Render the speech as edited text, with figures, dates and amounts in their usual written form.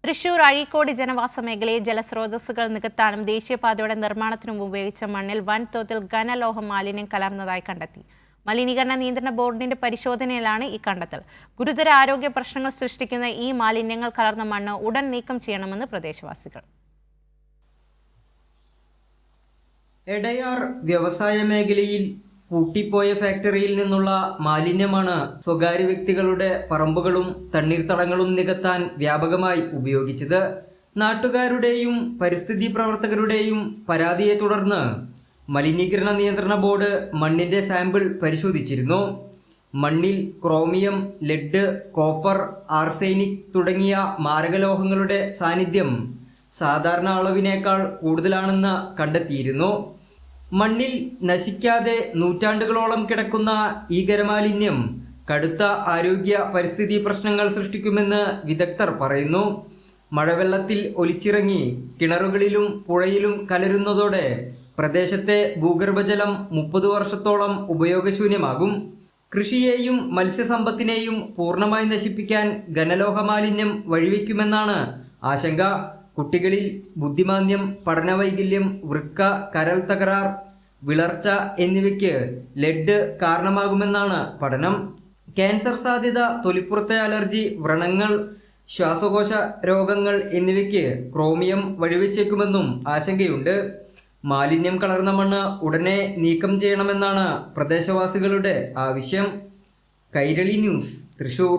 തൃശൂർ അഴീക്കോട് ജനവാസ മേഖലയെ ജലസ്രോതസ്സുകൾ നികത്താനും ദേശീയപാതയുടെ നിർമ്മാണത്തിനും ഉപയോഗിച്ച മണ്ണിൽ വൻതോതിൽ ഘനലോഹ മാലിന്യം കലർന്നതായി കണ്ടെത്തി. മലിനീകരണ നിയന്ത്രണ ബോർഡിന്റെ പരിശോധനയിലാണ് ഈ കണ്ടെത്തൽ. ഗുരുതര ആരോഗ്യ പ്രശ്നങ്ങൾ സൃഷ്ടിക്കുന്ന ഈ മാലിന്യങ്ങൾ കലർന്ന മണ്ണ് ഉടൻ നീക്കം ചെയ്യണമെന്ന് പ്രദേശവാസികൾ. എടയാർ വ്യവസായ മേഖലയിൽ പൂട്ടിപ്പോയ ഫാക്ടറിയിൽ നിന്നുള്ള മാലിന്യമാണ് സ്വകാര്യ വ്യക്തികളുടെ പറമ്പുകളും തണ്ണീർത്തടങ്ങളും നികത്താൻ വ്യാപകമായി ഉപയോഗിച്ചത്. നാട്ടുകാരുടെയും പരിസ്ഥിതി പ്രവർത്തകരുടെയും പരാതിയെ തുടർന്ന് മലിനീകരണ നിയന്ത്രണ ബോർഡ് മണ്ണിന്റെ സാമ്പിൾ പരിശോധിച്ചിരുന്നു. മണ്ണിൽ ക്രോമിയം, ലെഡ്, കോപ്പർ, ആർസെനിക് തുടങ്ങിയ മാരകലോഹങ്ങളുടെ സാന്നിധ്യം സാധാരണ അളവിനേക്കാൾ കൂടുതലാണെന്ന് കണ്ടെത്തിയിരുന്നു. മണ്ണിൽ നശിക്കാതെ നൂറ്റാണ്ടുകളോളം കിടക്കുന്ന ഈ ഖരമാലിന്യം കടുത്ത ആരോഗ്യ പരിസ്ഥിതി പ്രശ്നങ്ങൾ സൃഷ്ടിക്കുമെന്ന് വിദഗ്ധർ പറയുന്നു. മഴവെള്ളത്തിൽ ഒലിച്ചിറങ്ങി കിണറുകളിലും പുഴയിലും കലരുന്നതോടെ പ്രദേശത്തെ ഭൂഗർഭജലം 30 വർഷത്തോളം ഉപയോഗശൂന്യമാകും. കൃഷിയെയും മത്സ്യസമ്പത്തിനെയും പൂർണ്ണമായി നശിപ്പിക്കാൻ ഘനലോഹ മാലിന്യം വഴിവെക്കുമെന്നാണ് ആശങ്ക. കുട്ടികളിൽ ബുദ്ധിമാന്ദ്യം, പഠനവൈകല്യം, വൃക്ക, കരൾ തകരാർ, വിളർച്ച എന്നിവയ്ക്ക് ലെഡ് കാരണമാകുമെന്നാണ് പഠനം. ക്യാൻസർ സാധ്യത, തൊലിപ്പുറത്തെ അലർജി, വ്രണങ്ങൾ, ശ്വാസകോശ രോഗങ്ങൾ എന്നിവയ്ക്ക് ക്രോമിയം വഴിവെച്ചേക്കുമെന്നും ആശങ്കയുണ്ട്. മാലിന്യം കലർന്ന മണ്ണ് ഉടനെ നീക്കം ചെയ്യണമെന്നാണ് പ്രദേശവാസികളുടെ ആവശ്യം. കൈരളി ന്യൂസ്, തൃശൂർ.